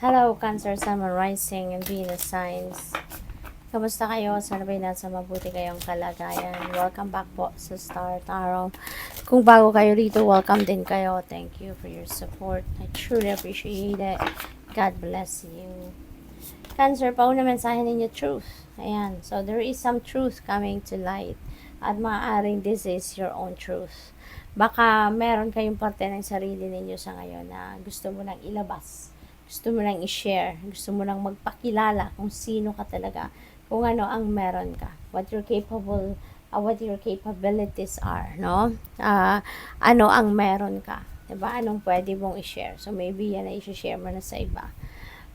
Hello, Cancer, Sun, Rising, and Venus signs. Kamusta kayo? Sana ba'y nasa mabuti kayong kalagayan? Welcome back po sa Star Tarot. Kung bago kayo rito, welcome din kayo. Thank you for your support. I truly appreciate it. God bless you. Cancer, pauna mensahe ninyo truth. Ayan. So, there is some truth coming to light. At maaaring this is your own truth. Baka meron kayong parte ng sarili ninyo sa ngayon na gusto mo nang ilabas. Gusto mo nang i-share. Gusto mo nang magpakilala kung sino ka talaga. Kung ano ang meron ka. What your capabilities are, no? Ano ang meron ka. Diba? Anong pwede mong i-share. So, maybe yan ay i-share mo na sa iba.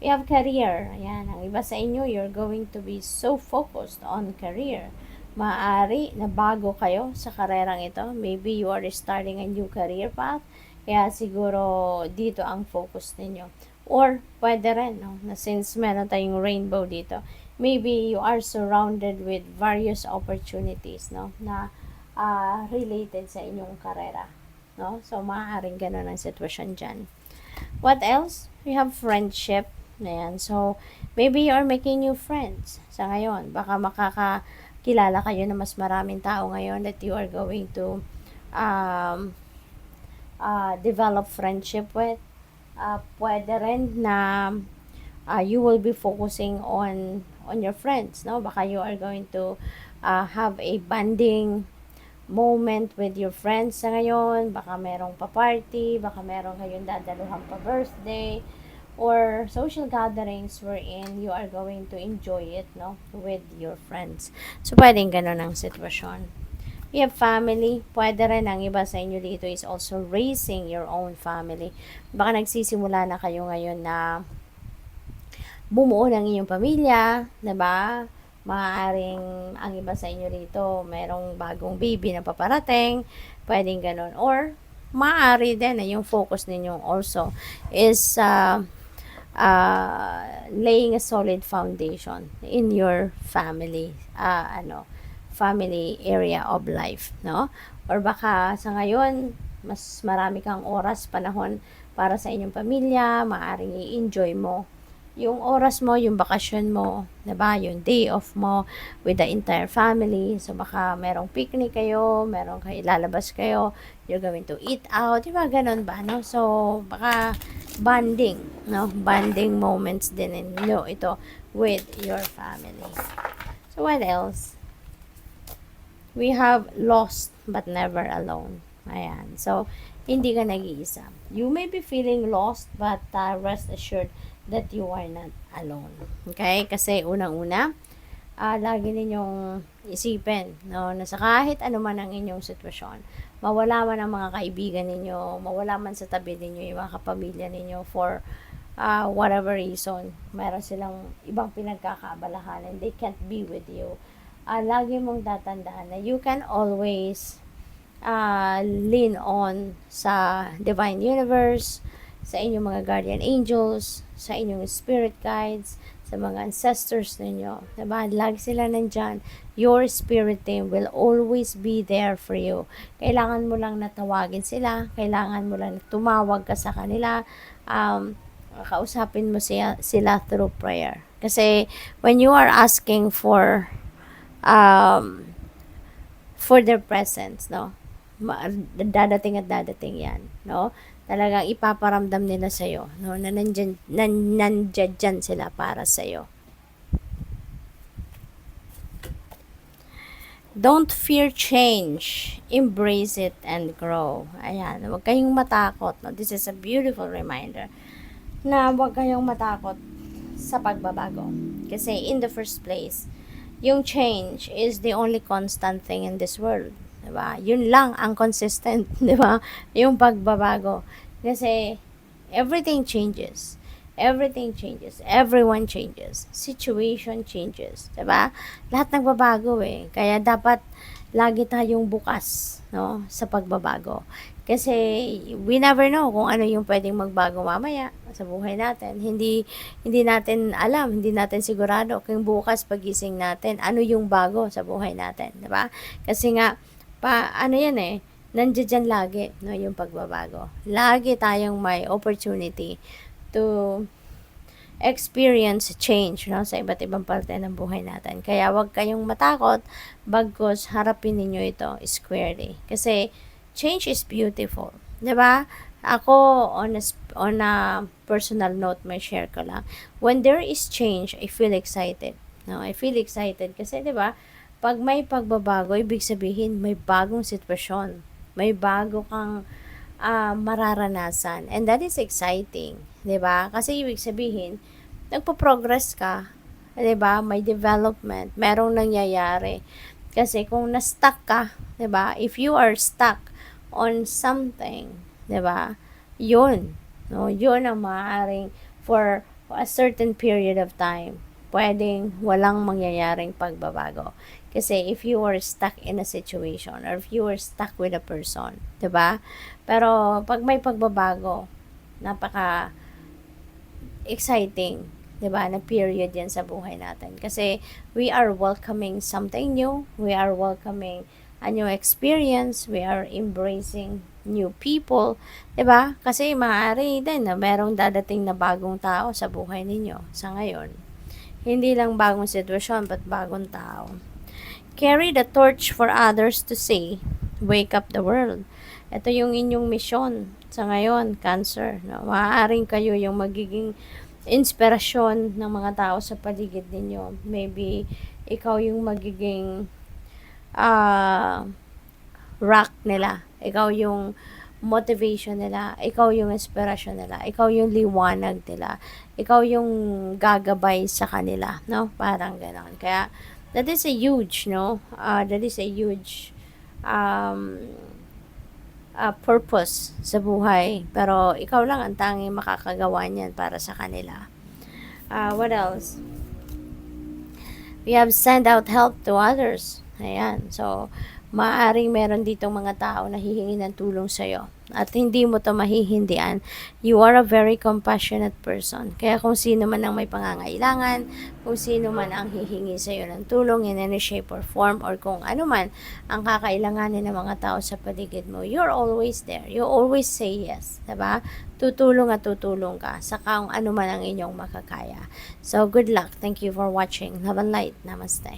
We have career. Ayan, ang iba sa inyo, you're going to be so focused on career. Maaari na bago kayo sa karerang ito. Maybe you are starting a new career path. Kaya siguro dito ang focus ninyo. Or pwede rin, no, na since meron tayong rainbow dito, maybe you are surrounded with various opportunities, no, na related sa inyong karera. No? So, maaaring ganun ang sitwasyon dyan. What else? We have friendship. Ayan. So, maybe you are making new friends sa ngayon. Baka makakakilala kayo na mas maraming tao ngayon that you are going to develop friendship with. Pwede rin na you will be focusing on your friends, no? Baka you are going to have a bonding moment with your friends sa ngayon. Baka merong pa-party, baka merong kayong dadaluhan pa-birthday, or social gatherings wherein you are going to enjoy it, no, with your friends. So, pwedeng ganun ang sitwasyon. We have family. Pwede rin ang iba sa inyo dito is also raising your own family. Baka nagsisimula na kayo ngayon na bumuo ng inyong pamilya, diba? Maaaring ang iba sa inyo rito, merong bagong baby na paparating. Pwedeng ganun. Or, maaari din na yung focus ninyo also is laying a solid foundation in your family, family area of life, no? Or baka sa ngayon, mas marami kang oras, panahon para sa inyong pamilya, maaaring i-enjoy mo yung oras mo, yung bakasyon mo, diba? Yung day off mo with the entire family. So, baka merong picnic kayo, merong lalabas kayo, you're going to eat out, diba? Ganon ba, no? So, baka bonding, no? Bonding moments din ito with your family. So, what else? We have lost but never alone. Ayan. So, hindi ka nag-iisa. You may be feeling lost but rest assured that you are not alone. Okay? Kasi unang-una, lagi ninyong isipin, no, na sa kahit ano man ang inyong sitwasyon, mawala man ang mga kaibigan ninyo, mawala man sa tabi ninyo yung mga kapamilya ninyo for whatever reason, meron silang ibang pinagkakaabalahan and they can't be with you. Lagi mong tatandaan na you can always lean on sa divine universe, sa inyong mga guardian angels, sa inyong spirit guides, sa mga ancestors ninyo. Diba? Lagi sila nandyan. Your spirit team will always be there for you. Kailangan mo lang natawagin sila. Kailangan mo lang tumawag ka sa kanila. Kausapin mo sila through prayer. Kasi when you are asking for their presence, no, dadating at dadating yan, no? Talagang ipaparamdam nila sa'yo, no, na nandyan sila para sa'yo. Don't fear change. Embrace it and grow. Ayan, huwag kayong matakot, no? This is a beautiful reminder na huwag kayong matakot sa pagbabago. Kasi in the first place, yung change is the only constant thing in this world. Diba? Yun lang ang consistent, diba? Yung pagbabago. Kasi everything changes. Everything changes. Everyone changes. Situation changes. Diba? Lahat nagbabago eh. Kaya dapat lagi tayong bukas, no, sa pagbabago. Kasi we never know kung ano yung pwedeng magbago mamaya sa buhay natin. Hindi natin alam, hindi natin sigurado kung bukas pagising natin, ano yung bago sa buhay natin, 'di ba? Kasi nga ano yan eh, nandiyan lagi, no, yung pagbabago. Lagi tayong may opportunity to experience change, no, sa iba't ibang parte ng buhay natin. Kaya wag kayong matakot, bagkus harapin ninyo ito squarely. Kasi change is beautiful, 'di ba? Ako, on a personal note, may share ko lang. When there is change, I feel excited. No, I feel excited kasi 'di ba? Pag may pagbabago, ibig sabihin may bagong sitwasyon. May bago kang mararanasan. And that is exciting, 'di ba? Kasi ibig sabihin, nagpo-progress ka, 'di ba? May development, merong nangyayari. Kasi kung na-stuck ka, 'di ba? If you are stuck on something, 'di ba? 'Yun, no? 'Yun ang maaaring for a certain period of time. Pwedeng walang mangyayaring pagbabago. Kasi if you are stuck in a situation or if you are stuck with a person, 'di ba? Pero pag may pagbabago, napaka exciting, 'di ba? Na period 'yan sa buhay natin. Kasi we are welcoming something new, we are welcoming a new experience, we are embracing new people, 'di ba? Kasi maaari din na merong dadating na bagong tao sa buhay ninyo sa ngayon. Hindi lang bagong sitwasyon, but bagong tao. Carry the torch for others to see. Wake up the world. Ito yung inyong misyon sa ngayon, Cancer. No? Maaaring kayo yung magiging inspirasyon ng mga tao sa paligid ninyo. Maybe ikaw yung magiging rock nila. Ikaw yung motivation nila. Ikaw yung inspirasyon nila. Ikaw yung liwanag nila. Ikaw yung gagabay sa kanila. No? Parang ganon. Kaya, that is a huge, no? That is a huge purpose sa buhay. Pero ikaw lang ang tanging makakagawa niyan para sa kanila. What else? We have send out help to others. Ayan. So, maaaring meron ditong mga tao na hihingi ng tulong sa'yo. At hindi mo to mahihindian. You are a very compassionate person. Kaya kung sino man ang may pangangailangan, kung sino man ang hihingi sa'yo ng tulong in any shape or form, or kung ano man ang kakailanganin ng mga tao sa paligid mo, you're always there. You always say yes. Diba? Tutulong at tutulong ka sa kung ano man ang inyong makakaya. So, good luck. Thank you for watching. Love and light. Namaste.